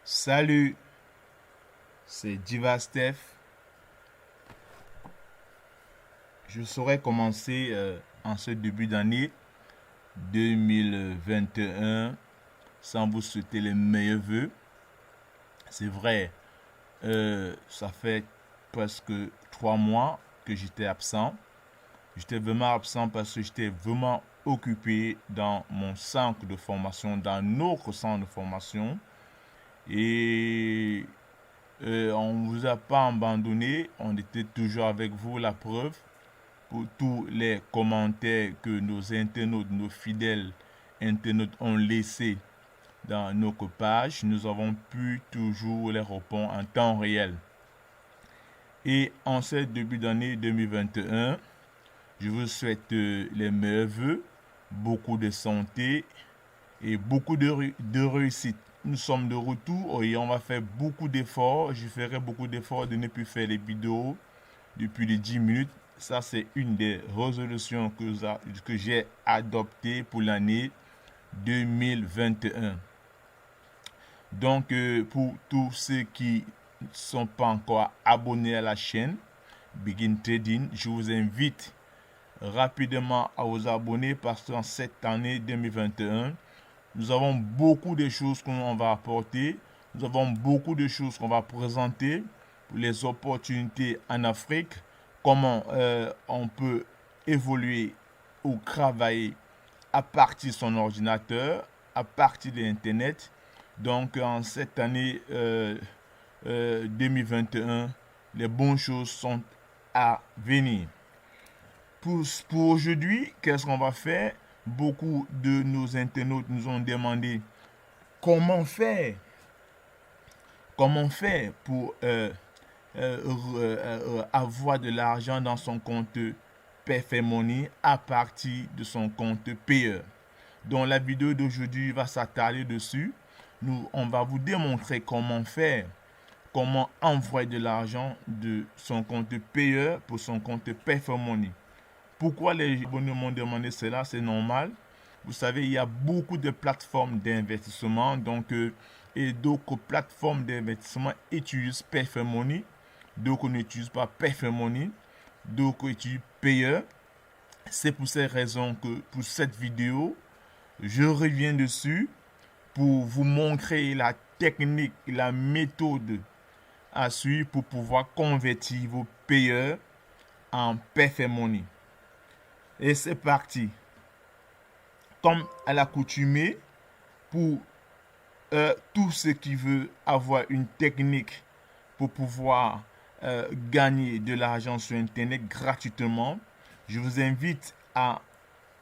Salut, c'est Diva Steph. Je saurais commencer en ce début d'année 2021 sans vous souhaiter les meilleurs vœux. C'est vrai, ça fait presque 3 mois que j'étais absent. J'étais vraiment absent parce que j'étais vraiment occupé dans mon centre de formation, dans notre centre de formation. Et on ne vous a pas abandonné, on était toujours avec vous, la preuve. Pour tous les commentaires que nos internautes, nos fidèles internautes ont laissés dans nos pages, nous avons pu toujours les répondre en temps réel. Et en ce début d'année 2021, je vous souhaite les meilleurs voeux, beaucoup de santé et beaucoup de réussite. Nous sommes de retour et on va faire beaucoup d'efforts. Je ferai beaucoup d'efforts de ne plus faire les vidéos depuis les 10 minutes. Ça, c'est une des résolutions que j'ai adoptées pour l'année 2021. Donc, pour tous ceux qui ne sont pas encore abonnés à la chaîne Begin Trading, je vous invite rapidement à vous abonner parce qu'en cette année 2021, nous avons beaucoup de choses qu'on va apporter. Nous avons beaucoup de choses qu'on va présenter pour les opportunités en Afrique, comment on peut évoluer ou travailler à partir de son ordinateur, à partir de l'Internet. Donc, en cette année 2021, les bonnes choses sont à venir. Pour aujourd'hui, qu'est-ce qu'on va faire? Beaucoup de nos internautes nous ont demandé comment faire, pour avoir de l'argent dans son compte Perfect Money à partir de son compte payeur. Donc la vidéo d'aujourd'hui va s'attarder dessus. On va vous démontrer comment faire, comment envoyer de l'argent de son compte payeur pour son compte Perfect Money. Pourquoi les abonnés m'ont demandé cela? C'est normal. Vous savez, il y a beaucoup de plateformes d'investissement. Et d'autres plateformes d'investissement utilisent Perfect Money. D'autres n'utilisent pas Perfect Money. D'autres utilisent Payeur. C'est pour ces raisons que pour cette vidéo, je reviens dessus pour vous montrer la technique, la méthode à suivre pour pouvoir convertir vos payeurs en Perfect Money. Et c'est parti. Comme à l'accoutumée, pour tous ceux qui veulent avoir une technique pour pouvoir gagner de l'argent sur Internet gratuitement, je vous invite à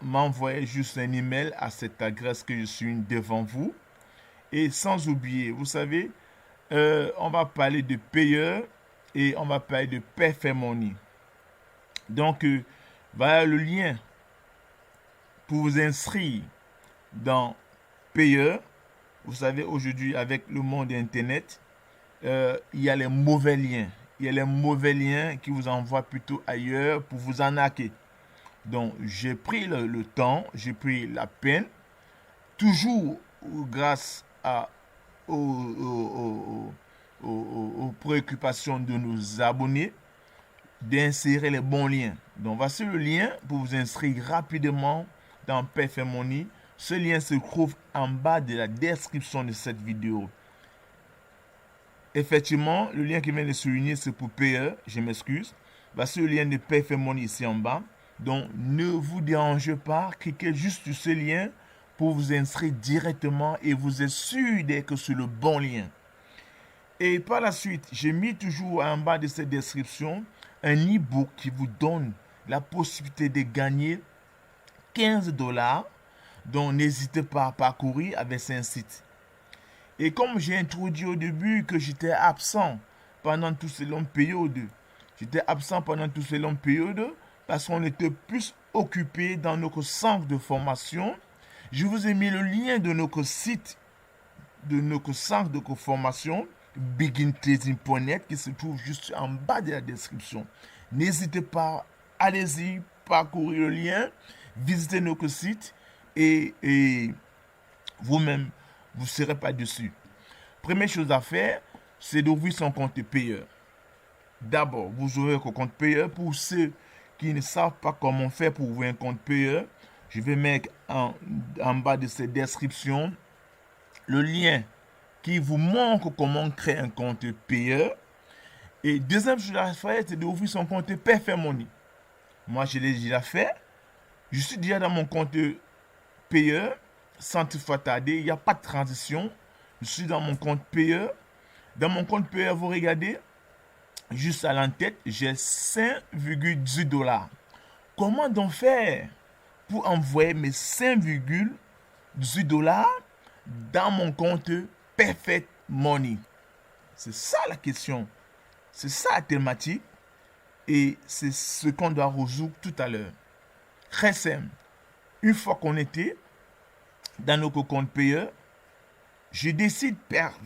m'envoyer juste un email à cette adresse que je suis devant vous. Et sans oublier, vous savez, on va parler de payeur et on va parler de Perfect Money. Donc, voilà le lien pour vous inscrire dans payeur. Vous savez, aujourd'hui, avec le monde Internet, il y a les mauvais liens. Il y a les mauvais liens qui vous envoient plutôt ailleurs pour vous arnaquer. Donc, j'ai pris le temps, j'ai pris la peine, toujours grâce aux préoccupations de nos abonnés, d'insérer les bons liens. Donc, voici le lien pour vous inscrire rapidement dans Perfect Money. Ce lien se trouve en bas de la description de cette vidéo. Effectivement, le lien qui vient de souligner, c'est pour payeur. Je m'excuse. Voici le lien de Perfect Money ici en bas. Donc, ne vous dérangez pas. Cliquez juste sur ce lien pour vous inscrire directement et vous êtes sûr d'être sur le bon lien. Et par la suite, j'ai mis toujours en bas de cette description un e-book qui vous donne la possibilité de gagner 15 $. Donc, n'hésitez pas à parcourir avec ce site. Et comme j'ai introduit au début que j'étais absent pendant toutes ces longues périodes, parce qu'on était plus occupé dans notre centre de formation. Je vous ai mis le lien de notre site, de notre centre de formation, begintrading.net, qui se trouve juste en bas de la description. N'hésitez pas, allez-y, parcourir le lien, visitez notre site et vous-même, vous ne serez pas dessus. Première chose à faire, c'est d'ouvrir son compte payeur. D'abord, vous ouvrez un compte payeur. Pour ceux qui ne savent pas comment faire pour ouvrir un compte payeur, je vais mettre en bas de cette description le lien qui vous montre comment créer un compte payeur. Et deuxième chose à faire, c'est d'ouvrir son compte Perfect Money. Moi, je l'ai déjà fait. Je suis déjà dans mon compte payeur. Sans toutefois tarder, il n'y a pas de transition. Je suis dans mon compte payeur. Dans mon compte payeur, vous regardez, juste à l'entête, j'ai 5,18 dollars. Comment donc faire pour envoyer mes 5,18 dollars dans mon compte Perfect Money? C'est ça la question. C'est ça la thématique. Et c'est ce qu'on doit résoudre tout à l'heure. Très simple. Une fois qu'on était dans nos comptes payeurs, je décide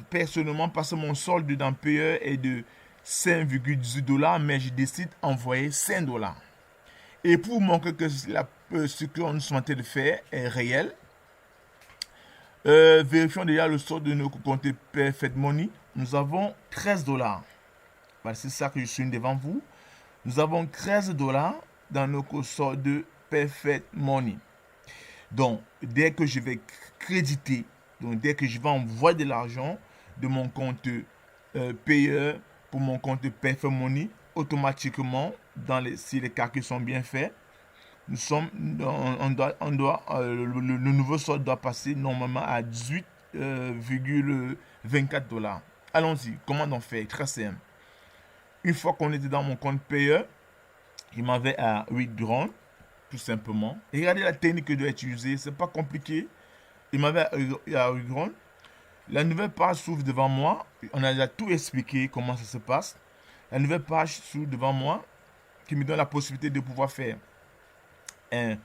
personnellement, parce que mon solde dans payeur est de 5,18 dollars, mais je décide d'envoyer 5 dollars. Et pour montrer que ce qu'on est en train de faire est réel, vérifions déjà le solde de nos comptes Perfect Money. Nous avons 13 dollars. Voilà, c'est ça que je suis devant vous. Nous avons 13 dollars dans nos soldes Perfect Money. Donc, dès que je vais créditer, donc dès que je vais envoyer de l'argent de mon compte payeur pour mon compte Perfect Money, automatiquement, si les calculs sont bien faits, le nouveau solde doit passer normalement à 18,24 dollars. Allons-y, comment on fait? Très simple. Une fois qu'on était dans mon compte payeur, il m'avait à withdraw, tout simplement. Et regardez la technique que je dois utiliser, c'est pas compliqué. Il m'avait à withdraw. La nouvelle page s'ouvre devant moi. On a déjà tout expliqué comment ça se passe. La nouvelle page s'ouvre devant moi qui me donne la possibilité de pouvoir faire un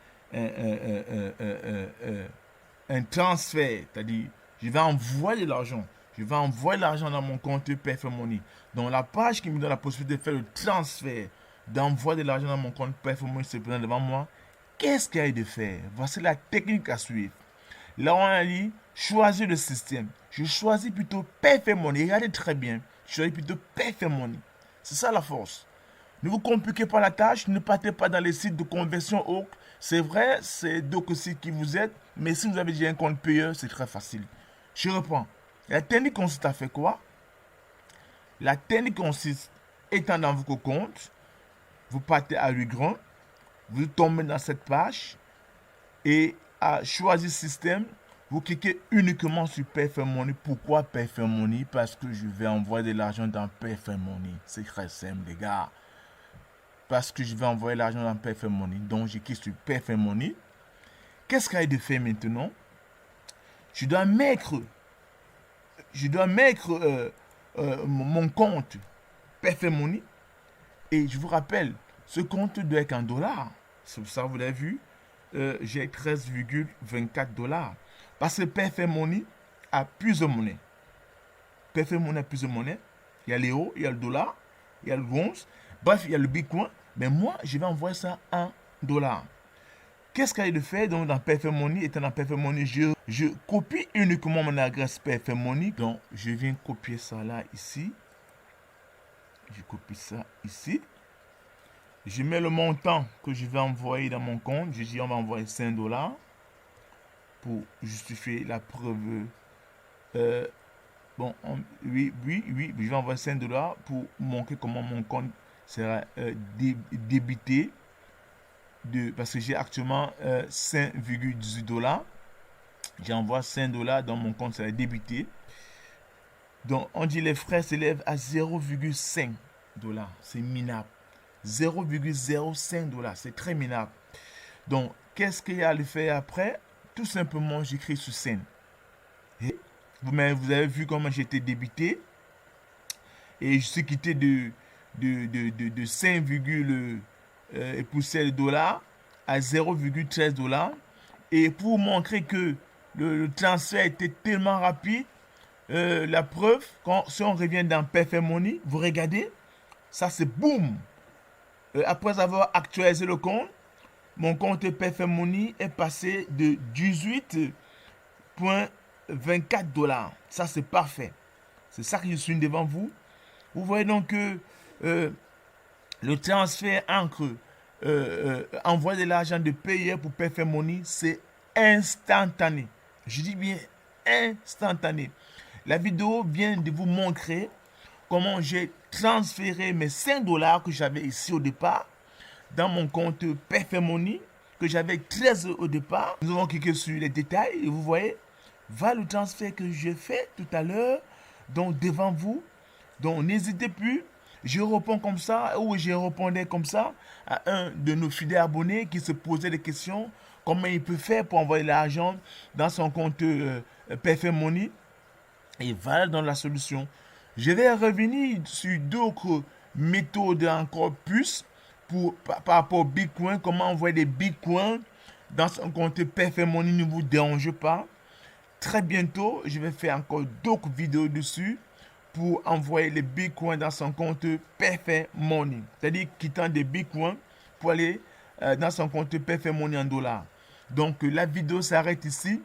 transfert. C'est-à-dire, je vais envoyer de l'argent. Je vais envoyer l'argent dans mon compte Perfect Money. Donc, la page qui me donne la possibilité de faire le transfert, d'envoyer de l'argent dans mon compte Perfect Money se présente devant moi. Qu'est-ce qu'il y a de faire? Voici la technique à suivre. Là, on a dit, choisir le système. Je choisis plutôt Perfect Money. Regardez très bien. Je choisis plutôt Perfect Money. C'est ça la force. Ne vous compliquez pas la tâche. Ne partez pas dans les sites de conversion autre. C'est vrai, c'est d'autres sites qui vous aident. Mais si vous avez déjà un compte payeur, c'est très facile. Je reprends. La technique consiste à faire quoi? La technique consiste, étant dans votre compte, vous partez à l'Ugrand, vous tombez dans cette page et à choisir système, vous cliquez uniquement sur Perfect Money. Pourquoi Perfect Money? Parce que je vais envoyer de l'argent dans Perfect Money. C'est très simple, les gars. Parce que je vais envoyer l'argent dans Perfect Money. Donc, je clique sur Perfect Money. Qu'est-ce qu'il y a de faire maintenant? Je dois mettre mon compte Perfect Money. Et je vous rappelle, ce compte doit être en dollars. C'est pour ça, vous l'avez vu, j'ai 13,24 dollars. Parce que Perfect Money a plusieurs monnaies. Perfect Money a plusieurs monnaies. Il y a l'euro, il y a le dollar, il y a le bronze. Bref, il y a le bitcoin. Mais moi, je vais envoyer ça en dollars. Qu'est-ce qu'il y a de faire? Donc, dans Perfect Money, étant dans Perfect Money, je copie uniquement mon adresse Perfect Money. Donc, je viens copier ça là, ici. Je copie ça ici. Je mets le montant que je vais envoyer dans mon compte. Je dis, on va envoyer 5 dollars pour justifier la preuve. Oui, je vais envoyer 5 dollars pour montrer comment mon compte sera débité. Parce que j'ai actuellement 5,18 dollars. J'envoie 5 dollars dans mon compte, ça va débité. Donc, on dit les frais s'élèvent à 0,5 dollars. C'est minable. 0,05 dollars. C'est très minable. Donc, qu'est-ce qu'il y a à le faire après? Tout simplement, j'écris sur scène. Vous avez vu comment j'étais débité. Et je suis quitté de 5, et poussière de dollars à 0,13 dollars. Et pour montrer que le transfert était tellement rapide, la preuve, si on revient dans Perfect Money, vous regardez, ça c'est boum. Après avoir actualisé le compte, mon compte Perfect Money est passé de 18,24 dollars. Ça c'est parfait. C'est ça que je suis devant vous. Vous voyez donc que le transfert entre envoyer de l'argent de payeur pour Perfect Money, c'est instantané. Je dis bien instantané. La vidéo vient de vous montrer comment j'ai transféré mes 5 dollars que j'avais ici au départ dans mon compte Perfect Money, que j'avais 13 au départ. Nous allons cliquer sur les détails et vous voyez, voilà le transfert que j'ai fait tout à l'heure, donc devant vous. Donc n'hésitez plus, je réponds comme ça, ou je répondais comme ça à un de nos fidèles abonnés qui se posait des questions, comment il peut faire pour envoyer l'argent dans son compte Perfect Money. Et voilà dans la solution. Je vais revenir sur d'autres méthodes encore plus par rapport au Bitcoin. Comment envoyer des Bitcoins dans son compte Perfect Money ne vous dérange pas. Très bientôt, je vais faire encore d'autres vidéos dessus pour envoyer les Bitcoins dans son compte Perfect Money. C'est-à-dire quittant des Bitcoins pour aller dans son compte Perfect Money en dollars. Donc la vidéo s'arrête ici.